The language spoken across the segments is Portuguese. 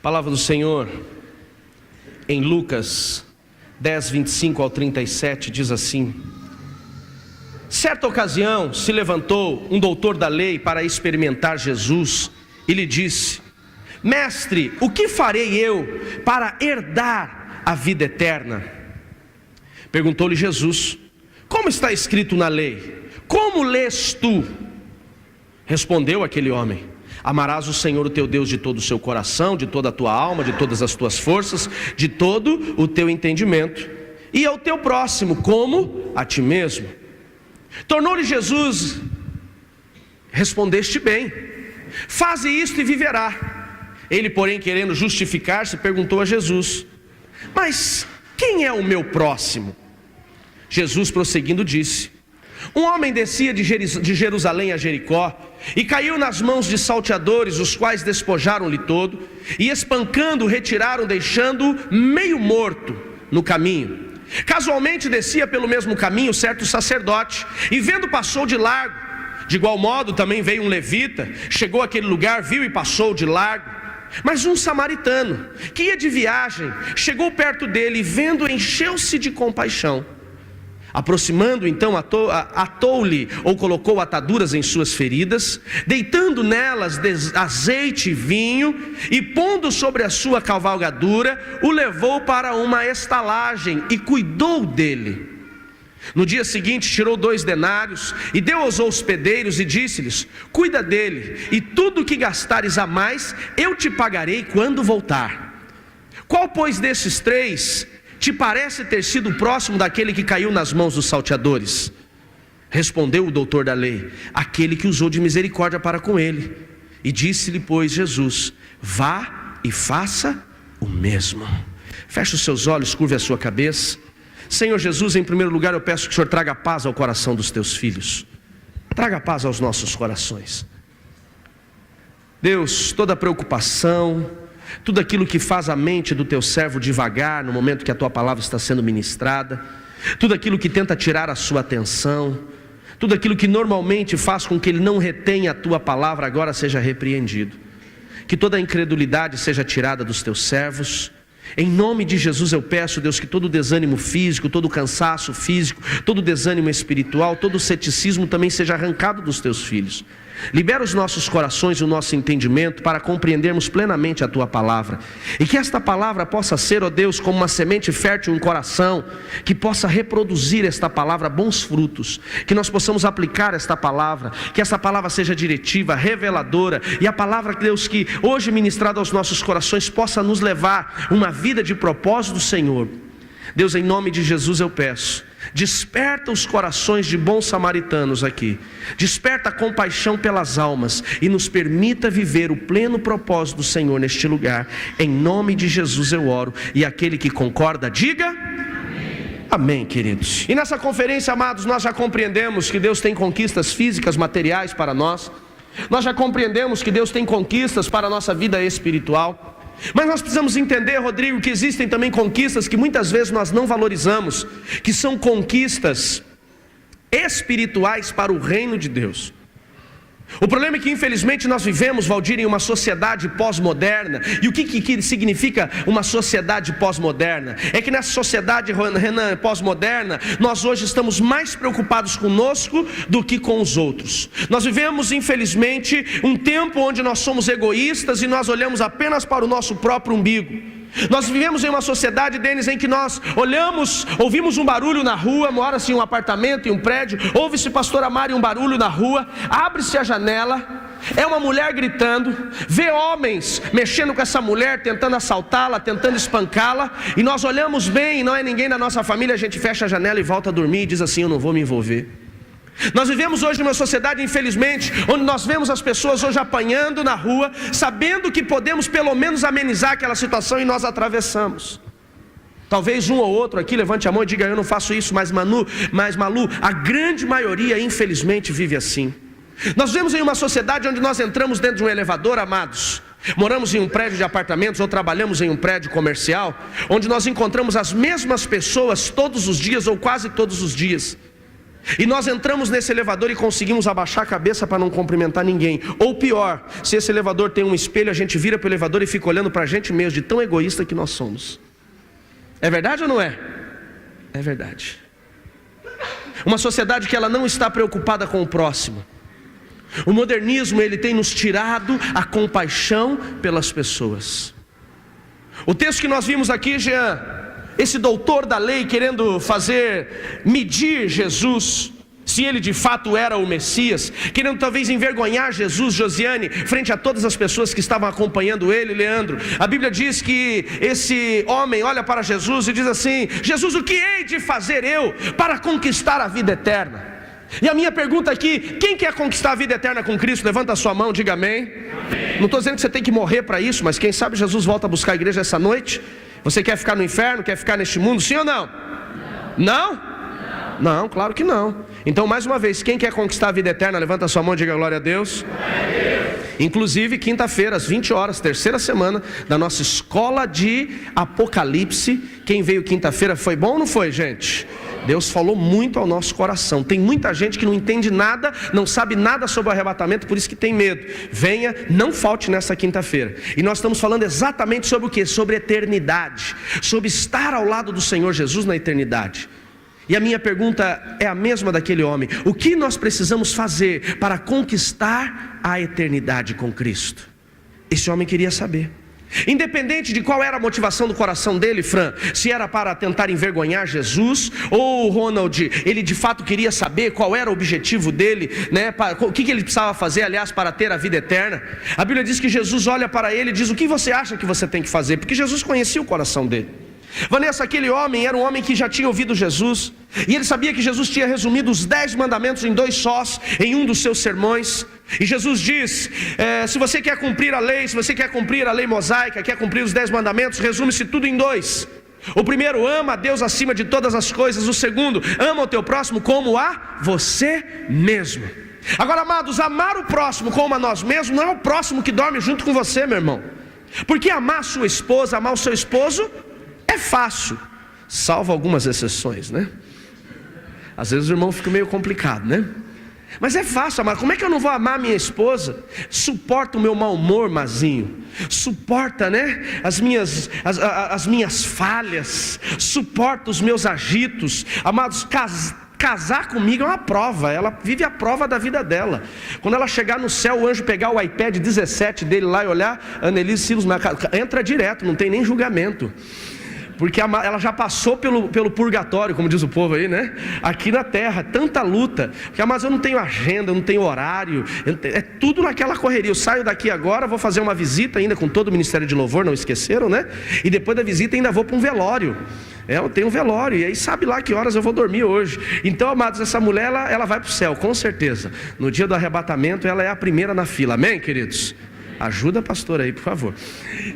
Palavra do Senhor em Lucas 10, 25 ao 37 diz assim: certa ocasião se levantou um doutor da lei para experimentar Jesus e lhe disse: mestre, o que farei eu para herdar a vida eterna? Perguntou-lhe Jesus: como está escrito na lei? Como lês tu? Respondeu aquele homem: amarás o Senhor o teu Deus de todo o seu coração, de toda a tua alma, de todas as tuas forças, de todo o teu entendimento, e ao teu próximo como a ti mesmo. Tornou-lhe Jesus: respondeste bem, faze isto e viverá. Ele, porém, querendo justificar-se, perguntou a Jesus: mas quem é o meu próximo? Jesus, prosseguindo, disse: um homem descia de Jerusalém a Jericó e caiu nas mãos de salteadores, os quais despojaram-lhe todo e espancando retiraram, deixando-o meio morto no caminho. Casualmente descia pelo mesmo caminho certo sacerdote e vendo passou de largo. De igual modo também veio um levita, chegou àquele lugar, viu e passou de largo. Mas um samaritano que ia de viagem chegou perto dele e vendo encheu-se de compaixão. Aproximando então, atou-lhe ou colocou ataduras em suas feridas, deitando nelas azeite e vinho, e pondo sobre a sua cavalgadura, o levou para uma estalagem e cuidou dele. No dia seguinte tirou 2 denários e deu aos hospedeiros e disse-lhes: cuida dele, e tudo o que gastares a mais eu te pagarei quando voltar. Qual, pois, desses 3 te parece ter sido próximo daquele que caiu nas mãos dos salteadores? Respondeu o doutor da lei: aquele que usou de misericórdia para com ele. E disse-lhe, pois, Jesus: vá e faça o mesmo. Feche os seus olhos, curve a sua cabeça. Senhor Jesus, em primeiro lugar eu peço que o Senhor traga paz ao coração dos teus filhos. Traga paz aos nossos corações. Deus, toda preocupação, tudo aquilo que faz a mente do teu servo devagar no momento que a tua palavra está sendo ministrada, tudo aquilo que tenta tirar a sua atenção, tudo aquilo que normalmente faz com que ele não retenha a tua palavra, agora seja repreendido. Que toda a incredulidade seja tirada dos teus servos. Em nome de Jesus eu peço, Deus, que todo desânimo físico, todo cansaço físico, todo desânimo espiritual, todo ceticismo também seja arrancado dos teus filhos. Libera os nossos corações e o nosso entendimento para compreendermos plenamente a tua palavra, e que esta palavra possa ser, ó Deus, como uma semente fértil em um coração, que possa reproduzir esta palavra bons frutos, que nós possamos aplicar esta palavra, que esta palavra seja diretiva, reveladora, e a palavra, Deus, que hoje ministrada aos nossos corações possa nos levar uma vida de propósito do Senhor. Deus, em nome de Jesus eu peço, desperta os corações de bons samaritanos aqui, desperta a compaixão pelas almas e nos permita viver o pleno propósito do Senhor neste lugar. Em nome de Jesus eu oro, e aquele que concorda diga amém. Amém, queridos. E nessa conferência, amados, nós já compreendemos que Deus tem conquistas físicas, materiais para nós. Nós já compreendemos que Deus tem conquistas para a nossa vida espiritual. Mas nós precisamos entender, Rodrigo, que existem também conquistas que muitas vezes nós não valorizamos, que são conquistas espirituais para o reino de Deus. O problema é que infelizmente nós vivemos, Valdir, em uma sociedade pós-moderna. E o que significa uma sociedade pós-moderna? É que nessa sociedade, Renan, pós-moderna, nós hoje estamos mais preocupados conosco do que com os outros. Nós vivemos infelizmente um tempo onde nós somos egoístas e nós olhamos apenas para o nosso próprio umbigo. Nós vivemos em uma sociedade, Denis, em que nós olhamos, ouvimos um barulho na rua, mora-se em um apartamento, em um prédio, ouve-se, pastor Amari, um barulho na rua, abre-se a janela, é uma mulher gritando, vê homens mexendo com essa mulher, tentando assaltá-la, tentando espancá-la, e nós olhamos bem, e não é ninguém da nossa família, a gente fecha a janela e volta a dormir e diz assim: eu não vou me envolver. Nós vivemos hoje numa sociedade, infelizmente, onde nós vemos as pessoas hoje apanhando na rua, sabendo que podemos pelo menos amenizar aquela situação, e nós atravessamos. Talvez um ou outro aqui levante a mão e diga: eu não faço isso, mas Malu, a grande maioria infelizmente vive assim. Nós vivemos em uma sociedade onde nós entramos dentro de um elevador, amados, moramos em um prédio de apartamentos ou trabalhamos em um prédio comercial, onde nós encontramos as mesmas pessoas todos os dias ou quase todos os dias. E nós entramos nesse elevador e conseguimos abaixar a cabeça para não cumprimentar ninguém. Ou pior, se esse elevador tem um espelho, a gente vira para o elevador e fica olhando para a gente mesmo, de tão egoísta que nós somos. É verdade ou não é? É verdade. Uma sociedade que ela não está preocupada com o próximo. O modernismo, ele tem nos tirado a compaixão pelas pessoas. O texto que nós vimos aqui, Jean, esse doutor da lei querendo medir Jesus, se ele de fato era o Messias, querendo talvez envergonhar Jesus, Josiane, frente a todas as pessoas que estavam acompanhando ele, Leandro. A Bíblia diz que esse homem olha para Jesus e diz assim: Jesus, o que hei de fazer eu para conquistar a vida eterna? E a minha pergunta aqui: quem quer conquistar a vida eterna com Cristo? Levanta a sua mão, diga amém. Não estou dizendo que você tem que morrer para isso, mas quem sabe Jesus volta a buscar a igreja essa noite. Você quer ficar no inferno, quer ficar neste mundo, sim ou não? Não? Não, claro que não. Então, mais uma vez, quem quer conquistar a vida eterna, levanta a sua mão e diga glória a Deus. Inclusive, quinta-feira, às 20 horas, terceira semana da nossa escola de Apocalipse. Quem veio quinta-feira, foi bom ou não foi, gente? Deus falou muito ao nosso coração. Tem muita gente que não entende nada, não sabe nada sobre o arrebatamento, por isso que tem medo. Venha, não falte nessa quinta-feira. E nós estamos falando exatamente sobre o que? Sobre eternidade, sobre estar ao lado do Senhor Jesus na eternidade. E a minha pergunta é a mesma daquele homem: o que nós precisamos fazer para conquistar a eternidade com Cristo? Esse homem queria saber. Independente de qual era a motivação do coração dele, Fran, se era para tentar envergonhar Jesus, ou Ronald, ele de fato queria saber qual era o objetivo dele, né? O que ele precisava fazer, aliás, para ter a vida eterna. A Bíblia diz que Jesus olha para ele e diz: o que você acha que você tem que fazer? Porque Jesus conhecia o coração dele. Vanessa, aquele homem era um homem que já tinha ouvido Jesus, e ele sabia que Jesus tinha resumido os 10 mandamentos em 2 sós, em um dos seus sermões. E Jesus diz, se você quer cumprir a lei, se você quer cumprir a lei mosaica, quer cumprir os 10 mandamentos, resume-se tudo em 2. O primeiro: ama a Deus acima de todas as coisas. O segundo: ama o teu próximo como a você mesmo. Agora, amados, amar o próximo como a nós mesmos não é o próximo que dorme junto com você, meu irmão. Porque amar a sua esposa, amar o seu esposo é fácil, salvo algumas exceções, né? Às vezes o irmão fica meio complicado, né? Mas é fácil amar. Como é que eu não vou amar minha esposa? Suporta o meu mau humor, Mazinho. Suporta, né, as minhas falhas. Suporta os meus agitos. Amados, casar comigo é uma prova. Ela vive a prova da vida dela. Quando ela chegar no céu, o anjo pegar o iPad 17 dele lá e olhar, Annelise Silos, entra direto, não tem nem julgamento. Porque ela já passou pelo purgatório, como diz o povo aí, né? Aqui na terra, tanta luta. Porque, mas eu não tenho agenda, eu não tenho horário, é tudo naquela correria. Eu saio daqui agora, vou fazer uma visita ainda com todo o Ministério de Louvor, não esqueceram, né? E depois da visita ainda vou para um velório. Eu tenho um velório, e aí sabe lá que horas eu vou dormir hoje. Então, amados, essa mulher, ela vai para o céu, com certeza. No dia do arrebatamento, ela é a primeira na fila. Amém, queridos? Ajuda a pastora aí, por favor.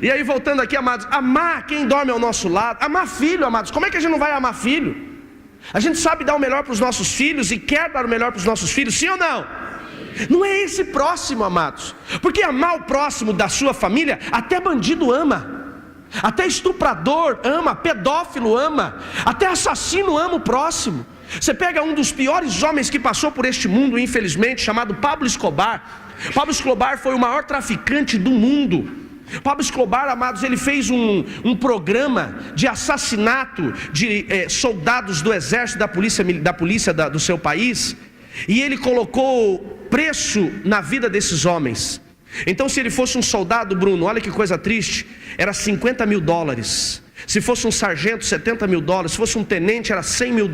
E aí, voltando aqui, amados, amar quem dorme ao nosso lado. Amar filho, amados. Como é que a gente não vai amar filho? A gente sabe dar o melhor para os nossos filhos e quer dar o melhor para os nossos filhos, sim ou não? Não é esse próximo, amados. Porque amar o próximo da sua família, até bandido ama, até estuprador ama, pedófilo ama, até assassino ama o próximo. Você pega um dos piores homens que passou por este mundo, infelizmente, chamado Pablo Escobar. Pablo Escobar foi o maior traficante do mundo. Pablo Escobar, amados, ele fez um programa de assassinato de soldados do exército, da polícia do seu país. E ele colocou preço na vida desses homens. Então, se ele fosse um soldado, Bruno, olha que coisa triste, era $50 mil. Se fosse um sargento, $70 mil. Se fosse um tenente, era $100 mil.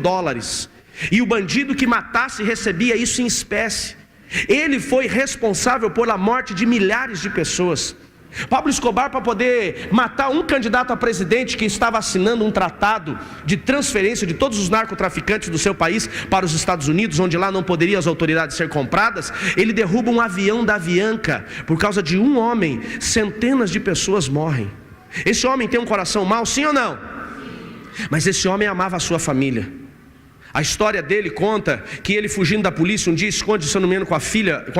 E o bandido que matasse recebia isso em espécie. Ele foi responsável pela morte de milhares de pessoas. Pablo Escobar, para poder matar um candidato a presidente que estava assinando um tratado de transferência de todos os narcotraficantes do seu país para os Estados Unidos, onde lá não poderiam as autoridades ser compradas, ele derruba um avião da Avianca. Por causa de um homem, centenas de pessoas morrem. Esse homem tem um coração mau, sim ou não? Mas esse homem amava a sua família. A história dele conta que ele, fugindo da polícia, um dia esconde, se eu não me engano, com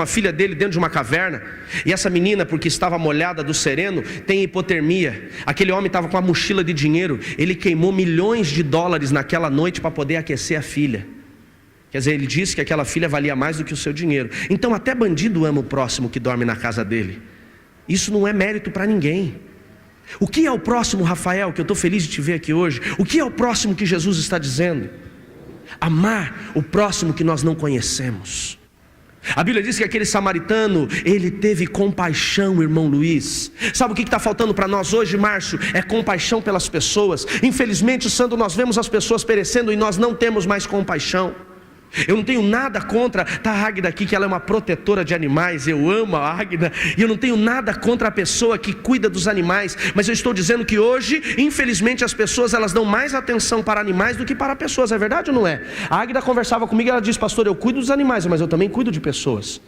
a filha dele dentro de uma caverna. E essa menina, porque estava molhada do sereno, tem hipotermia. Aquele homem estava com uma mochila de dinheiro. Ele queimou $milhões naquela noite para poder aquecer a filha. Quer dizer, ele disse que aquela filha valia mais do que o seu dinheiro. Então até bandido ama o próximo que dorme na casa dele. Isso não é mérito para ninguém. O que é o próximo, Rafael, que eu estou feliz de te ver aqui hoje? O que é o próximo que Jesus está dizendo? Amar o próximo que nós não conhecemos. A Bíblia diz que aquele samaritano, ele teve compaixão, irmão Luiz. Sabe o que está faltando para nós hoje, Márcio? É compaixão pelas pessoas. Infelizmente, Sandro, nós vemos as pessoas perecendo e nós não temos mais compaixão. Eu não tenho nada contra, tá a Águida aqui, que ela é uma protetora de animais, eu amo a Águida, e eu não tenho nada contra a pessoa que cuida dos animais, mas eu estou dizendo que hoje, infelizmente, as pessoas, elas dão mais atenção para animais do que para pessoas, é verdade ou não é? A Águida conversava comigo e ela disse: pastor, eu cuido dos animais, mas eu também cuido de pessoas.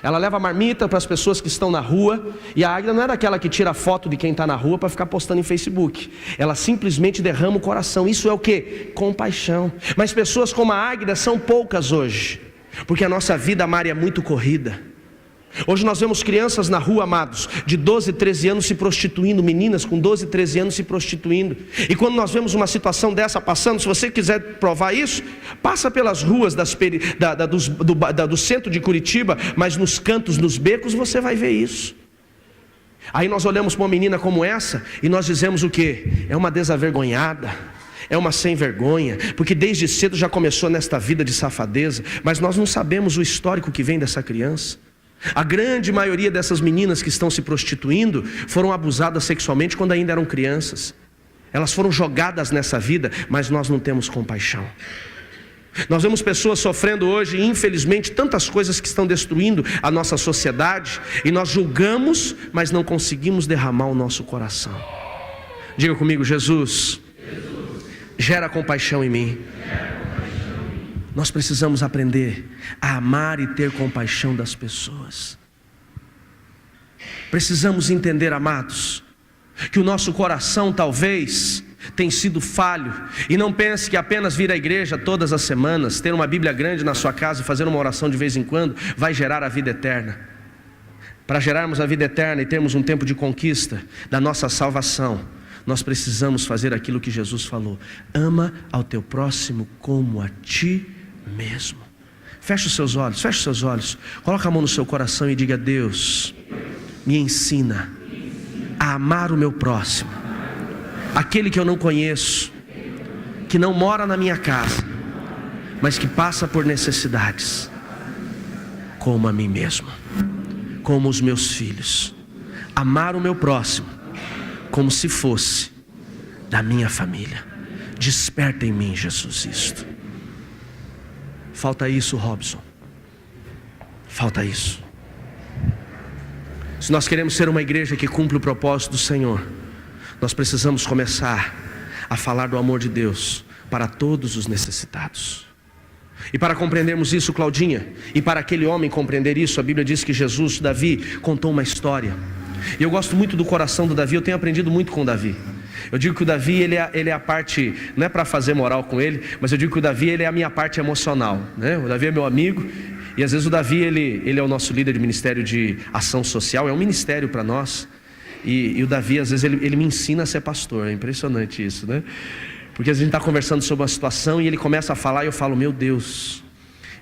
Ela leva marmita para as pessoas que estão na rua, e a Águida não é daquela que tira foto de quem está na rua para ficar postando em Facebook. Ela simplesmente derrama o coração. Isso é o que? Compaixão. Mas pessoas como a Águida são poucas hoje, porque a nossa vida, Mari, é muito corrida. Hoje nós vemos crianças na rua, amados, de 12, 13 anos se prostituindo, meninas com 12, 13 anos se prostituindo. E quando nós vemos uma situação dessa passando, se você quiser provar isso, passa pelas ruas do centro de Curitiba, mas nos cantos, nos becos, você vai ver isso. Aí nós olhamos para uma menina como essa e nós dizemos o quê? É uma desavergonhada, é uma sem vergonha, porque desde cedo já começou nesta vida de safadeza, mas nós não sabemos o histórico que vem dessa criança. A grande maioria dessas meninas que estão se prostituindo foram abusadas sexualmente quando ainda eram crianças. Elas foram jogadas nessa vida, mas nós não temos compaixão. Nós vemos pessoas sofrendo hoje, infelizmente, tantas coisas que estão destruindo a nossa sociedade, e nós julgamos, mas não conseguimos derramar o nosso coração. Diga comigo: Jesus, gera compaixão em mim. Nós precisamos aprender a amar e ter compaixão das pessoas. Precisamos entender, amados, que o nosso coração talvez tenha sido falho. E não pense que apenas vir à igreja todas as semanas, ter uma Bíblia grande na sua casa e fazer uma oração de vez em quando vai gerar a vida eterna. Para gerarmos a vida eterna e termos um tempo de conquista da nossa salvação, nós precisamos fazer aquilo que Jesus falou: ama ao teu próximo como a ti mesmo. Feche os seus olhos, coloca a mão no seu coração e diga: Deus, me ensina a amar o meu próximo, aquele que eu não conheço, que não mora na minha casa, mas que passa por necessidades, como a mim mesmo, como os meus filhos. Amar o meu próximo como se fosse da minha família. Desperta em mim, Jesus, isto. Falta isso, Robson. Falta isso. Se nós queremos ser uma igreja que cumpre o propósito do Senhor, nós precisamos começar a falar do amor de Deus para todos os necessitados. E para compreendermos isso, Claudinha, e para aquele homem compreender isso, a Bíblia diz que Davi contou uma história. E eu gosto muito do coração do Davi, eu tenho aprendido muito com o Davi. Eu digo que o Davi, ele é a parte, não é para fazer moral com ele, mas eu digo que o Davi, ele é a minha parte emocional, né? O Davi é meu amigo, e às vezes o Davi, ele é o nosso líder de ministério de ação social, é um ministério para nós. E o Davi, às vezes, ele me ensina a ser pastor, é impressionante isso, né? Porque às vezes a gente está conversando sobre uma situação e ele começa a falar e eu falo: meu Deus,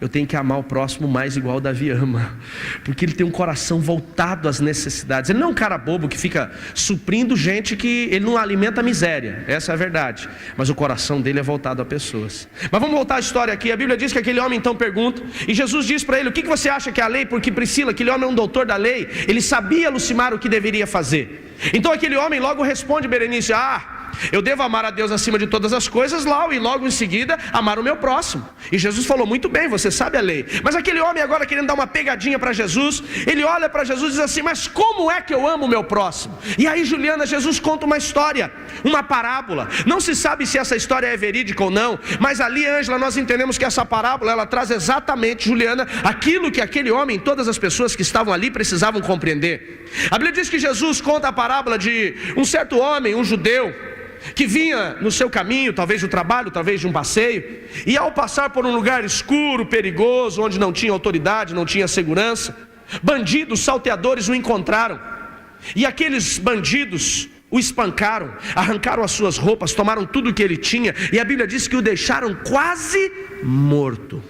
eu tenho que amar o próximo mais igual o Davi ama, porque ele tem um coração voltado às necessidades. Ele não é um cara bobo que fica suprindo gente, que ele não alimenta a miséria, essa é a verdade, mas o coração dele é voltado a pessoas. Mas vamos voltar à história aqui. A Bíblia diz que aquele homem então pergunta, e Jesus diz para ele: o que você acha que é a lei? Porque Priscila, aquele homem é um doutor da lei, ele sabia, Lucimar, o que deveria fazer. Então aquele homem logo responde, Berenice: eu devo amar a Deus acima de todas as coisas, e logo em seguida amar o meu próximo. E Jesus falou: muito bem, você sabe a lei. Mas aquele homem agora, querendo dar uma pegadinha para Jesus, ele olha para Jesus e diz assim: mas como é que eu amo o meu próximo? E aí, Juliana, Jesus conta uma história, uma parábola. Não se sabe se essa história é verídica ou não, mas ali, Ângela, nós entendemos que essa parábola, ela traz exatamente, Juliana, aquilo que aquele homem, todas as pessoas que estavam ali precisavam compreender. A Bíblia diz que Jesus conta a parábola de um certo homem, um judeu, que vinha no seu caminho, talvez do trabalho, talvez de um passeio, e ao passar por um lugar escuro, perigoso, onde não tinha autoridade, não tinha segurança, bandidos, salteadores o encontraram, e aqueles bandidos o espancaram, arrancaram as suas roupas, tomaram tudo o que ele tinha, e a Bíblia diz que o deixaram quase morto.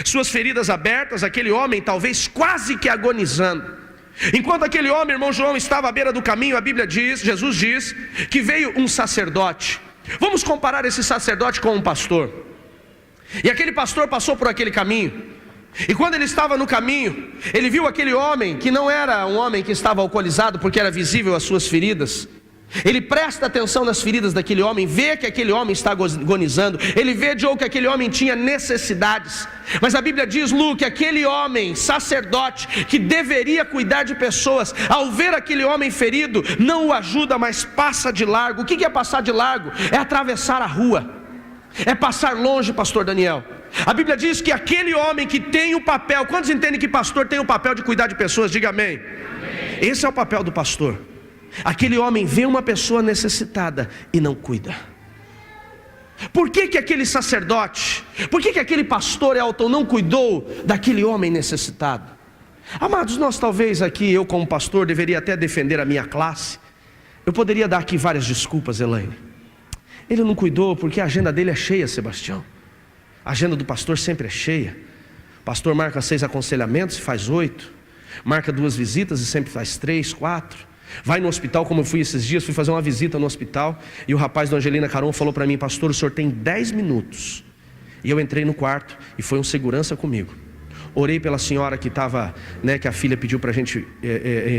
suas feridas abertas, aquele homem talvez quase que agonizando. Enquanto aquele homem, irmão João, estava à beira do caminho, a Bíblia diz, Jesus diz, que veio um sacerdote. Vamos comparar esse sacerdote com um pastor. E aquele pastor passou por aquele caminho. E quando ele estava no caminho, ele viu aquele homem, que não era um homem que estava alcoolizado, porque era visível as suas feridas. Ele presta atenção nas feridas daquele homem, vê que aquele homem está agonizando. Ele vê, Joe, que aquele homem tinha necessidades. Mas a Bíblia diz, Lu, que aquele homem, sacerdote, que deveria cuidar de pessoas, ao ver aquele homem ferido, não o ajuda, mas passa de largo. O que é passar de largo? É atravessar a rua, é passar longe, pastor Daniel. A Bíblia diz que aquele homem que tem o papel, quantos entendem que pastor tem o papel de cuidar de pessoas? Diga amém. Amém. Esse é o papel do pastor. Aquele homem vê uma pessoa necessitada e não cuida. Por que aquele sacerdote, por que aquele pastor Elton não cuidou daquele homem necessitado? Amados, nós talvez aqui, eu como pastor, deveria até defender a minha classe. Eu poderia dar aqui várias desculpas, Elaine. Ele não cuidou porque a agenda dele é cheia, Sebastião. A agenda do pastor sempre é cheia. O pastor marca 6 aconselhamentos e faz 8. Marca 2 visitas e sempre faz 3, 4. Vai no hospital, como eu fui esses dias, fui fazer uma visita no hospital, e o rapaz da Angelina Caron falou para mim, pastor, o senhor tem 10 minutos. E eu entrei no quarto, e foi um segurança comigo. Orei pela senhora que estava, que a filha pediu para a gente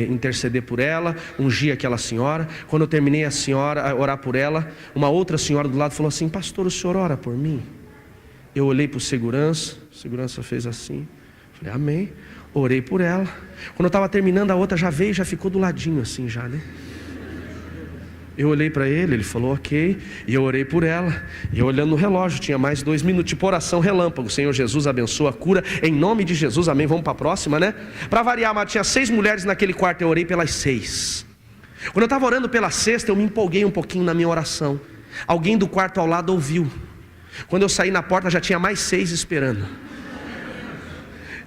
interceder por ela, ungir aquela senhora. Quando eu terminei a orar por ela, uma outra senhora do lado falou assim, pastor, o senhor ora por mim? Eu olhei para o segurança fez assim, falei, amém. Orei por ela. Quando eu estava terminando, a outra já veio e já ficou do ladinho assim já, né? Eu olhei para ele, ele falou ok. E eu orei por ela. E eu olhando no relógio, tinha mais 2 minutos. Tipo oração relâmpago. Senhor Jesus, abençoa a cura em nome de Jesus, amém. Vamos para a próxima, né? Para variar, mas tinha 6 mulheres naquele quarto. Eu orei pelas 6. Quando eu estava orando pela 6ª, eu me empolguei um pouquinho na minha oração. Alguém do quarto ao lado ouviu. Quando eu saí na porta, já tinha mais 6 esperando.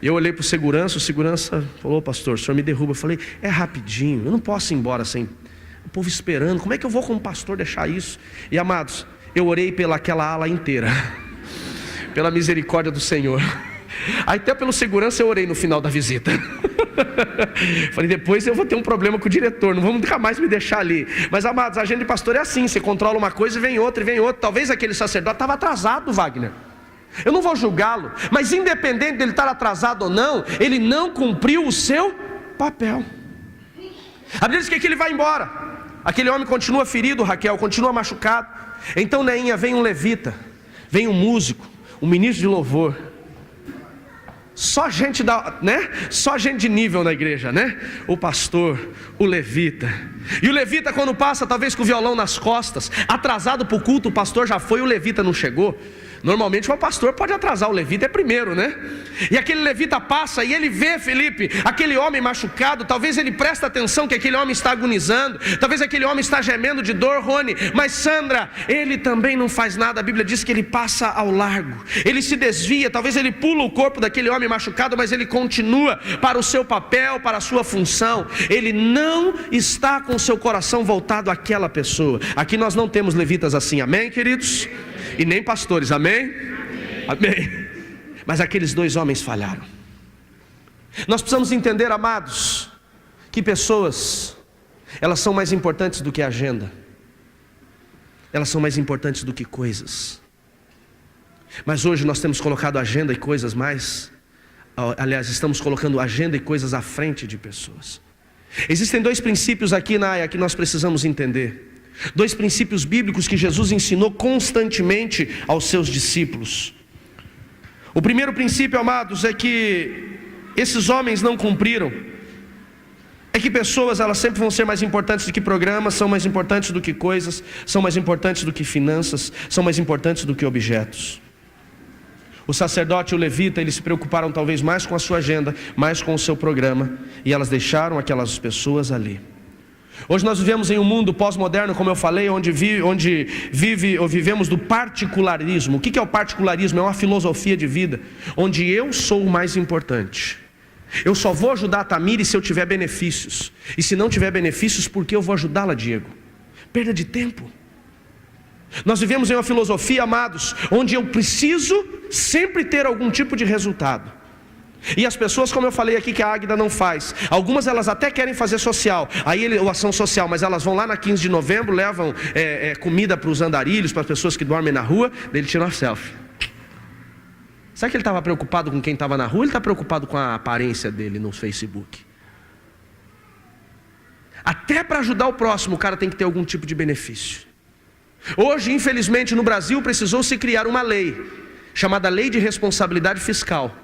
E eu olhei para o segurança falou, pastor, o senhor me derruba. Eu falei, é rapidinho, eu não posso ir embora sem o povo esperando. Como é que eu vou como pastor deixar isso? E amados, eu orei pelaquela ala inteira, pela misericórdia do Senhor. Aí até pelo segurança eu orei no final da visita. Falei, depois eu vou ter um problema com o diretor, não vamos nunca mais me deixar ali. Mas amados, a agenda de pastor é assim, você controla uma coisa e vem outra. Talvez aquele sacerdote estava atrasado, Wagner. Eu não vou julgá-lo, mas independente dele estar atrasado ou não, ele não cumpriu o seu papel. A Bíblia diz que ele vai embora. Aquele homem continua ferido, Raquel, continua machucado. Então, Neinha, vem um levita, vem um músico, um ministro de louvor. Só gente Só gente de nível na igreja, né? O pastor, o levita. E o levita quando passa, talvez com o violão nas costas, atrasado para o culto, o pastor já foi, o levita não chegou. Normalmente o pastor pode atrasar, o levita é primeiro, né? E aquele levita passa e ele vê, Felipe, aquele homem machucado. Talvez ele preste atenção que aquele homem está agonizando. Talvez aquele homem está gemendo de dor, Rony. Mas Sandra, ele também não faz nada. A Bíblia diz que ele passa ao largo. Ele se desvia, talvez ele pula o corpo daquele homem machucado, mas ele continua para o seu papel, para a sua função. Ele não está com o seu coração voltado àquela pessoa. Aqui nós não temos levitas assim, amém, queridos? E nem pastores, amém? Amém. Mas aqueles 2 homens falharam. Nós precisamos entender, amados, que pessoas, elas são mais importantes do que a agenda. Elas são mais importantes do que coisas. Mas hoje nós temos colocado agenda e coisas estamos colocando agenda e coisas à frente de pessoas. Existem 2 princípios aqui, Naya, que nós precisamos entender. 2 princípios bíblicos que Jesus ensinou constantemente aos seus discípulos. O primeiro princípio, amados, é que esses homens não cumpriram. É que pessoas, elas sempre vão ser mais importantes do que programas, são mais importantes do que coisas, são mais importantes do que finanças, são mais importantes do que objetos. O sacerdote e o levita, eles se preocuparam talvez mais com a sua agenda, mais com o seu programa, e elas deixaram aquelas pessoas ali. Hoje nós vivemos em um mundo pós-moderno, como eu falei, onde vivemos do particularismo. O que é o particularismo? É uma filosofia de vida, onde eu sou o mais importante. Eu só vou ajudar a Tamires se eu tiver benefícios. E se não tiver benefícios, por que eu vou ajudá-la, Diego? Perda de tempo. Nós vivemos em uma filosofia, amados, onde eu preciso sempre ter algum tipo de resultado. E as pessoas, como eu falei aqui, que a Águida não faz, algumas elas até querem fazer social, ou ação social, mas elas vão lá na 15 de novembro, levam comida para os andarilhos, para as pessoas que dormem na rua, daí ele tira uma selfie. Será que ele estava preocupado com quem estava na rua? Ele está preocupado com a aparência dele no Facebook? Até para ajudar o próximo, o cara tem que ter algum tipo de benefício. Hoje, infelizmente, no Brasil, precisou-se criar uma lei, chamada Lei de Responsabilidade Fiscal,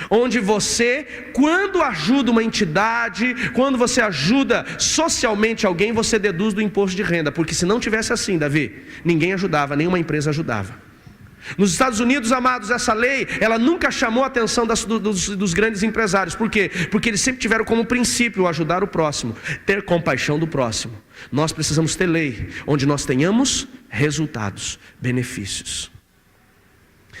onde você, quando ajuda uma entidade, quando você ajuda socialmente alguém, você deduz do imposto de renda. Porque se não tivesse assim, Davi, ninguém ajudava, nenhuma empresa ajudava. Nos Estados Unidos, amados, essa lei, ela nunca chamou a atenção dos grandes empresários. Por quê? Porque eles sempre tiveram como princípio ajudar o próximo, ter compaixão do próximo. Nós precisamos ter lei, onde nós tenhamos resultados, benefícios.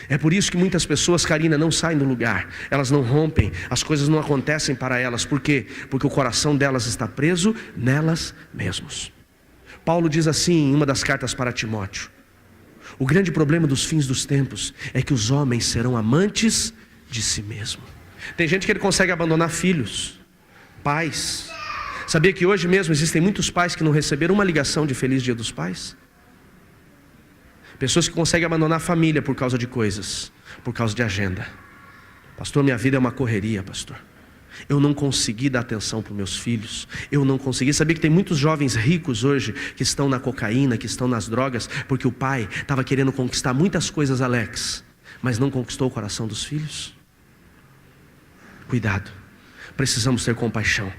É por isso que muitas pessoas, Karina, não saem do lugar, elas não rompem, as coisas não acontecem para elas. Por quê? Porque o coração delas está preso nelas mesmos. Paulo diz assim em uma das cartas para Timóteo: o grande problema dos fins dos tempos é que os homens serão amantes de si mesmo. Tem gente que ele consegue abandonar filhos, pais. Sabia que hoje mesmo existem muitos pais que não receberam uma ligação de Feliz Dia dos Pais? Pessoas que conseguem abandonar a família por causa de coisas, por causa de agenda. Pastor, minha vida é uma correria, pastor. Eu não consegui dar atenção para os meus filhos. Eu não consegui. Sabia que tem muitos jovens ricos hoje que estão na cocaína, que estão nas drogas, porque o pai estava querendo conquistar muitas coisas, Alex, mas não conquistou o coração dos filhos? Cuidado, precisamos ter compaixão.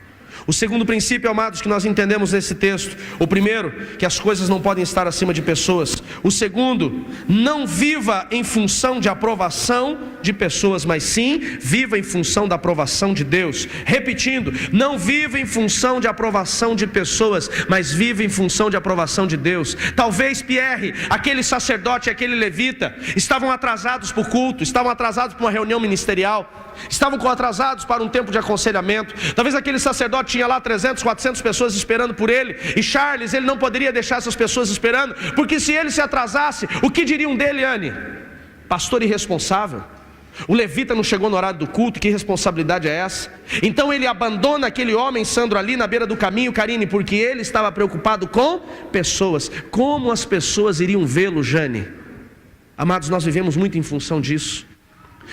O segundo princípio, amados, que nós entendemos nesse texto: o primeiro, que as coisas não podem estar acima de pessoas. O segundo, não viva em função de aprovação de pessoas, mas sim viva em função da aprovação de Deus. Repetindo, não viva em função de aprovação de pessoas, mas viva em função de aprovação de Deus. Talvez Pierre, aquele sacerdote, aquele levita, estavam atrasados para o culto, estavam atrasados para uma reunião ministerial, estavam atrasados para um tempo de aconselhamento. Talvez aquele sacerdote tinha lá 300, 400 pessoas esperando por ele, e Charles, ele não poderia deixar essas pessoas esperando, porque se ele se atrasasse, o que diriam dele, Anne? Pastor irresponsável. O levita não chegou no horário do culto, que responsabilidade é essa? Então ele abandona aquele homem, Sandro, ali na beira do caminho, Karine, porque ele estava preocupado com pessoas. Como as pessoas iriam vê-lo, Jane? Amados, nós vivemos muito em função disso.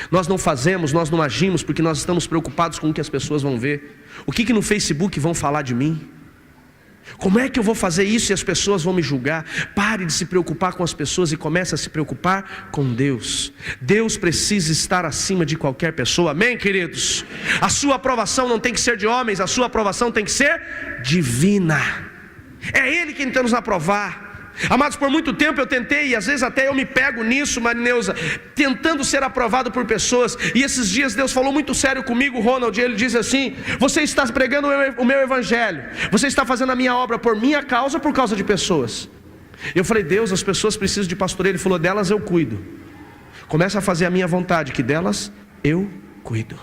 Nós não fazemos, nós não agimos porque nós estamos preocupados com o que as pessoas vão ver. O que no Facebook vão falar de mim? Como é que eu vou fazer isso e as pessoas vão me julgar? Pare de se preocupar com as pessoas e comece a se preocupar com Deus. Deus precisa estar acima de qualquer pessoa, amém, queridos? A sua aprovação não tem que ser de homens, a sua aprovação tem que ser divina. É Ele quem tem que nos aprovar. Amados, por muito tempo eu tentei, e às vezes até eu me pego nisso, Marineuza, tentando ser aprovado por pessoas. E esses dias Deus falou muito sério comigo, Ronald. Ele diz assim: você está pregando o meu evangelho, você está fazendo a minha obra por minha causa ou por causa de pessoas? Eu falei: Deus, as pessoas precisam de pastoreio. Ele falou: delas eu cuido. Começa a fazer a minha vontade, que delas eu cuido.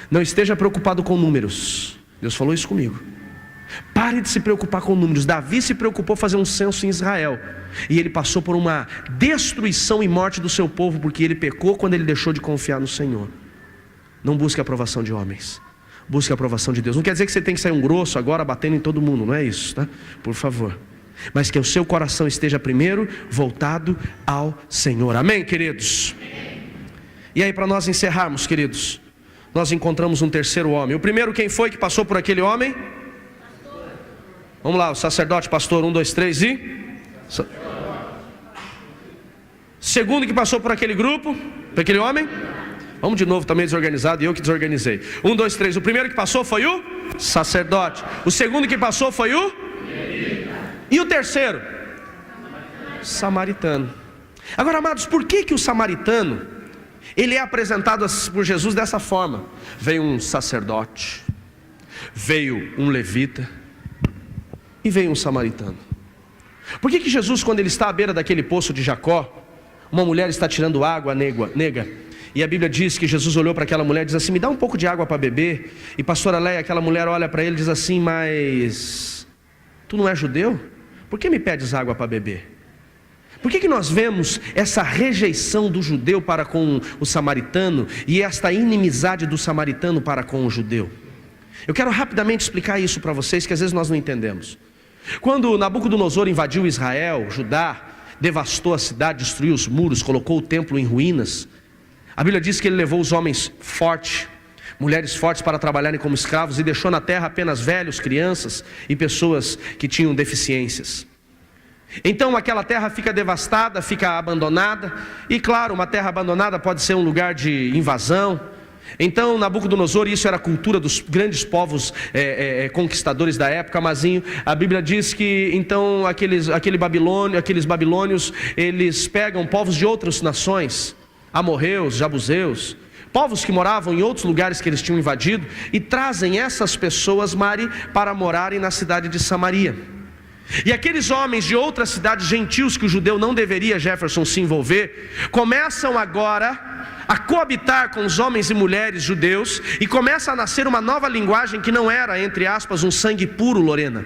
Não esteja preocupado com números. Deus falou isso comigo. Pare de se preocupar com números. Davi se preocupou fazer um censo em Israel, e ele passou por uma destruição e morte do seu povo, porque ele pecou quando ele deixou de confiar no Senhor. Não busque a aprovação de homens, busque a aprovação de Deus. Não quer dizer que você tem que sair um grosso agora batendo em todo mundo, não é isso, tá? Por favor. Mas que o seu coração esteja primeiro voltado ao Senhor, amém, queridos? E aí, para nós encerrarmos, queridos, nós encontramos um terceiro homem. O primeiro, quem foi que passou por aquele homem? Vamos lá, o sacerdote, pastor, 1, 2, 3 e... Segundo que passou por aquele grupo, por aquele homem. Vamos de novo, também desorganizado, e eu que desorganizei. 1, 2, 3, o primeiro que passou foi o sacerdote. O segundo que passou foi o... E o terceiro? Samaritano. Agora, amados, por que o samaritano, ele é apresentado por Jesus dessa forma? Veio um sacerdote, veio um levita e veio um samaritano. Por que Jesus, quando ele está à beira daquele poço de Jacó, uma mulher está tirando água nega, e a Bíblia diz que Jesus olhou para aquela mulher e diz assim: me dá um pouco de água para beber. E pastora Leia, aquela mulher olha para ele e diz assim: mas tu não és judeu? Por que me pedes água para beber? Por que nós vemos essa rejeição do judeu para com o samaritano e esta inimizade do samaritano para com o judeu? Eu quero rapidamente explicar isso para vocês, que às vezes nós não entendemos. Quando Nabucodonosor invadiu Israel, Judá, devastou a cidade, destruiu os muros, colocou o templo em ruínas, a Bíblia diz que ele levou os homens fortes, mulheres fortes para trabalharem como escravos e deixou na terra apenas velhos, crianças e pessoas que tinham deficiências. Então aquela terra fica devastada, fica abandonada. E claro, uma terra abandonada pode ser um lugar de invasão. Então Nabucodonosor, isso era a cultura dos grandes povos conquistadores da época, Mazinho. A Bíblia diz que então aqueles babilônios, eles pegam povos de outras nações, amorreus, jabuseus, povos que moravam em outros lugares que eles tinham invadido, e trazem essas pessoas, Mari, para morarem na cidade de Samaria. E aqueles homens de outras cidades gentios que o judeu não deveria, Jefferson, se envolver, começam agora a coabitar com os homens e mulheres judeus, e começa a nascer uma nova linguagem que não era, entre aspas, um sangue puro, Lorena.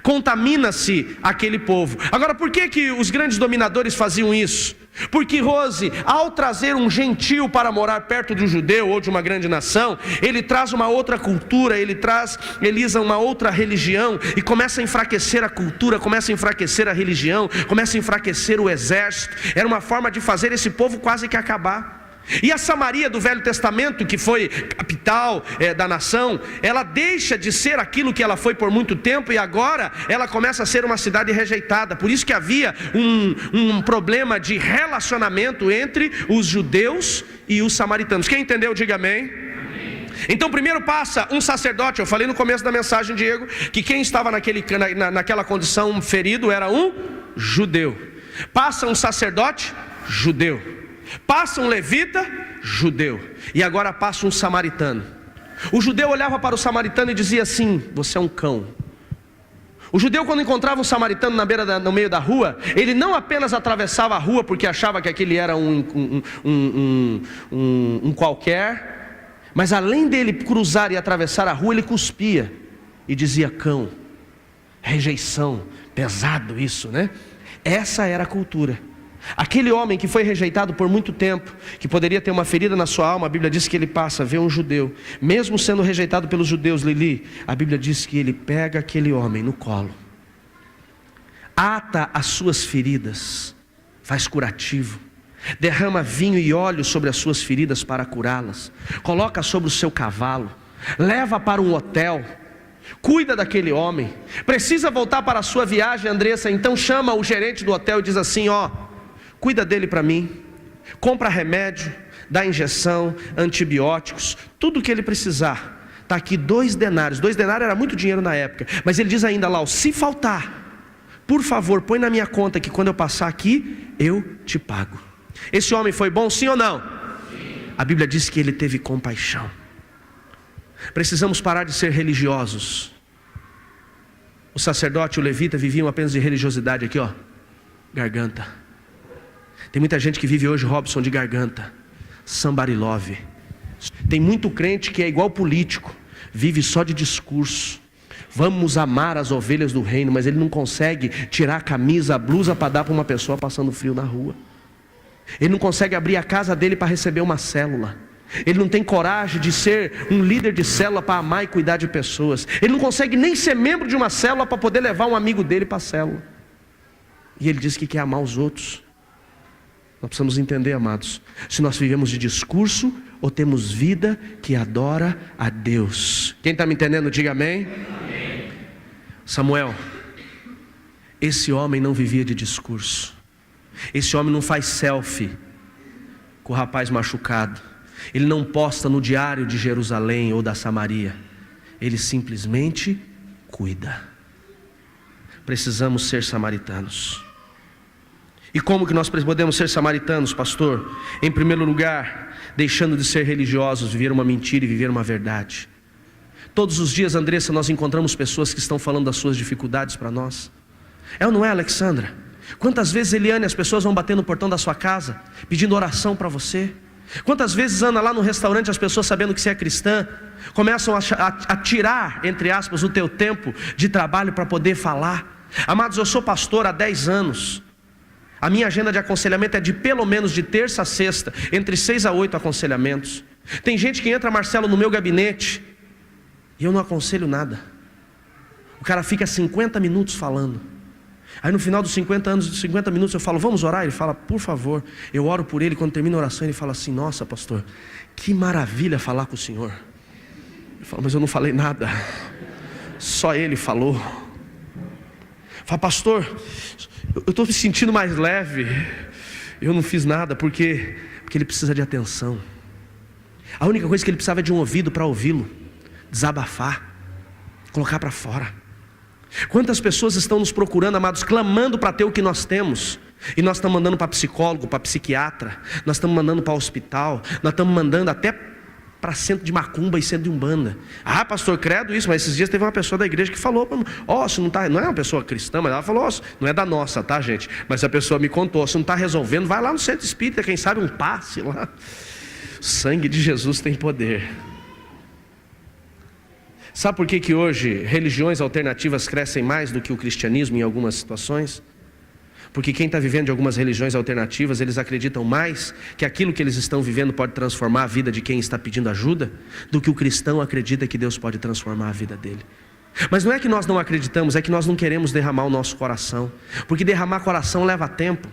Contamina-se aquele povo. Agora, por que os grandes dominadores faziam isso? Porque, Rose, ao trazer um gentio para morar perto do judeu ou de uma grande nação, ele traz uma outra cultura, elisa uma outra religião, e começa a enfraquecer a cultura, começa a enfraquecer a religião, começa a enfraquecer o exército. Era uma forma de fazer esse povo quase que acabar. E a Samaria do Velho Testamento, que foi capital da nação, ela deixa de ser aquilo que ela foi por muito tempo, e agora ela começa a ser uma cidade rejeitada. Por isso que havia um problema de relacionamento entre os judeus e os samaritanos. Quem entendeu, diga amém. Então primeiro passa um sacerdote. Eu falei no começo da mensagem, Diego, que quem estava naquela condição ferido era um judeu. Passa um sacerdote judeu, passa um levita judeu, e agora passa um samaritano. O judeu olhava para o samaritano e dizia assim: você é um cão. O judeu, quando encontrava um samaritano no meio da rua, ele não apenas atravessava a rua porque achava que aquele era um qualquer, mas além dele cruzar e atravessar a rua, ele cuspia e dizia cão. Rejeição, pesado isso, né? Essa era a cultura. Aquele homem que foi rejeitado por muito tempo, que poderia ter uma ferida na sua alma, a Bíblia diz que ele passa a ver um judeu. Mesmo sendo rejeitado pelos judeus, Lili, a Bíblia diz que ele pega aquele homem no colo, ata as suas feridas, faz curativo, derrama vinho e óleo sobre as suas feridas para curá-las, coloca sobre o seu cavalo, leva para um hotel, cuida daquele homem. Precisa voltar para a sua viagem, Andressa, então chama o gerente do hotel e diz assim: cuida dele para mim, compra remédio, dá injeção, antibióticos, tudo o que ele precisar. Está aqui 2 denários. 2 denários era muito dinheiro na época, mas ele diz ainda lá: se faltar, por favor, põe na minha conta que quando eu passar aqui, eu te pago. Esse homem foi bom, sim ou não? Sim. A Bíblia diz que ele teve compaixão. Precisamos parar de ser religiosos. O sacerdote e o levita viviam apenas de religiosidade aqui, garganta. Tem muita gente que vive hoje, Robson, de garganta. Somebody love. Tem muito crente que é igual político, vive só de discurso. Vamos amar as ovelhas do reino, mas ele não consegue tirar a camisa, a blusa para dar para uma pessoa passando frio na rua. Ele não consegue abrir a casa dele para receber uma célula. Ele não tem coragem de ser um líder de célula para amar e cuidar de pessoas. Ele não consegue nem ser membro de uma célula para poder levar um amigo dele para a célula. E ele diz que quer amar os outros. Nós precisamos entender, amados, se nós vivemos de discurso ou temos vida que adora a Deus. Quem está me entendendo, diga amém. Amém. Samuel, esse homem não vivia de discurso. Esse homem não faz selfie com o rapaz machucado. Ele não posta no diário de Jerusalém ou da Samaria. Ele simplesmente cuida. Precisamos ser samaritanos. E como que nós podemos ser samaritanos, pastor? Em primeiro lugar, deixando de ser religiosos, viver uma mentira e viver uma verdade. Todos os dias, Andressa, nós encontramos pessoas que estão falando das suas dificuldades para nós. É ou não é, Alexandra? Quantas vezes, Eliane, as pessoas vão bater no portão da sua casa, pedindo oração para você? Quantas vezes, Ana, lá no restaurante, as pessoas, sabendo que você é cristã, começam a tirar, entre aspas, o teu tempo de trabalho para poder falar? Amados, eu sou pastor há 10 anos. A minha agenda de aconselhamento é de pelo menos de terça a sexta, entre 6 a 8 aconselhamentos. Tem gente que entra, Marcelo, no meu gabinete, e eu não aconselho nada. O cara fica 50 minutos falando. Aí no final dos 50 minutos eu falo, vamos orar? Ele fala, por favor. Eu oro por ele, quando termina a oração ele fala assim, nossa pastor, que maravilha falar com o senhor. Eu falo, mas eu não falei nada, só ele falou. Fala, pastor, eu estou me sentindo mais leve. Eu não fiz nada, porque ele precisa de atenção. A única coisa que ele precisava é de um ouvido para ouvi-lo, desabafar, colocar para fora. Quantas pessoas estão nos procurando, amados, clamando para ter o que nós temos, e nós estamos mandando para psicólogo, para psiquiatra, nós estamos mandando para hospital, nós estamos mandando até para centro de macumba e centro de umbanda. Ah, pastor, credo isso, mas esses dias teve uma pessoa da igreja que falou, se não é uma pessoa cristã, mas ela falou, não é da nossa, tá gente, mas a pessoa me contou, se não está resolvendo, vai lá no centro espírita, quem sabe um passe lá. O sangue de Jesus tem poder. Sabe por que hoje religiões alternativas crescem mais do que o cristianismo em algumas situações? Porque quem está vivendo de algumas religiões alternativas, eles acreditam mais que aquilo que eles estão vivendo pode transformar a vida de quem está pedindo ajuda, do que o cristão acredita que Deus pode transformar a vida dele. Mas não é que nós não acreditamos, é que nós não queremos derramar o nosso coração, porque derramar coração leva tempo.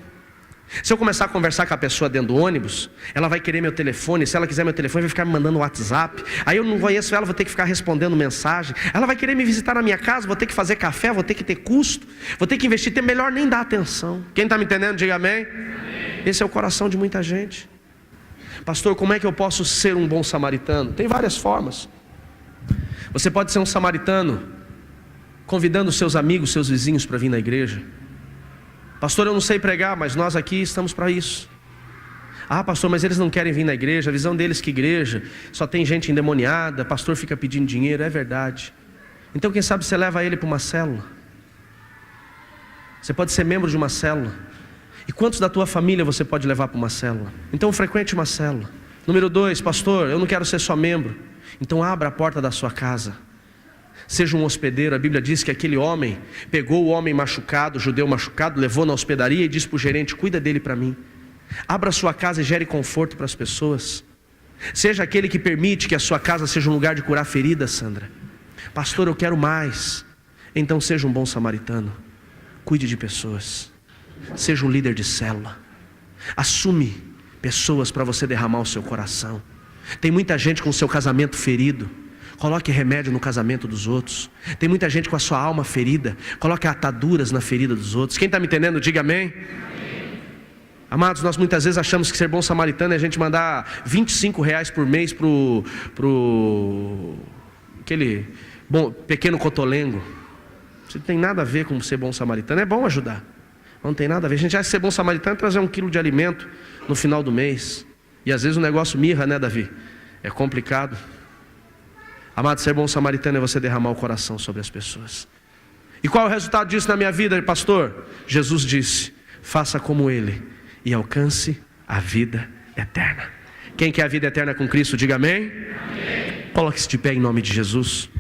Se eu começar a conversar com a pessoa dentro do ônibus, ela vai querer meu telefone. Se ela quiser meu telefone, vai ficar me mandando WhatsApp. Aí eu não conheço ela, vou ter que ficar respondendo mensagem. Ela vai querer me visitar na minha casa, vou ter que fazer café, vou ter que ter custo, vou ter que investir tempo. Melhor nem dar atenção. Quem está me entendendo, diga amém. Esse é o coração de muita gente. Pastor, como é que eu posso ser um bom samaritano? Tem várias formas. Você pode ser um samaritano convidando seus amigos, seus vizinhos para vir na igreja. Pastor, eu não sei pregar, mas nós aqui estamos para isso. Ah, pastor, mas eles não querem vir na igreja. A visão deles que igreja só tem gente endemoniada, pastor fica pedindo dinheiro. É verdade. Então quem sabe você leva ele para uma célula. Você pode ser membro de uma célula. E quantos da tua família você pode levar para uma célula? Então frequente uma célula. Número 2, pastor, eu não quero ser só membro. Então abra a porta da sua casa. Seja um hospedeiro. A Bíblia diz que aquele homem pegou o homem machucado, o judeu machucado, levou na hospedaria e disse para o gerente, cuida dele para mim. Abra a sua casa e gere conforto para as pessoas. Seja aquele que permite que a sua casa seja um lugar de curar feridas, Sandra. Pastor, eu quero mais. Então seja um bom samaritano. Cuide de pessoas. Seja um líder de célula. Assume pessoas para você derramar o seu coração. Tem muita gente com o seu casamento ferido. Coloque remédio no casamento dos outros. Tem muita gente com a sua alma ferida. Coloque ataduras na ferida dos outros. Quem está me entendendo, diga amém. Amados, nós muitas vezes achamos que ser bom samaritano é a gente mandar R$25 por mês pro aquele pequeno cotolengo. Isso não tem nada a ver com ser bom samaritano. É bom ajudar, não tem nada a ver. A gente acha que ser bom samaritano é trazer 1 quilo de alimento no final do mês. E às vezes o negócio mirra, né, Davi? É complicado. Amado, ser bom samaritano é você derramar o coração sobre as pessoas. E qual é o resultado disso na minha vida, pastor? Jesus disse, faça como Ele e alcance a vida eterna. Quem quer a vida eterna com Cristo, diga amém. Amém. Coloque-se de pé em nome de Jesus.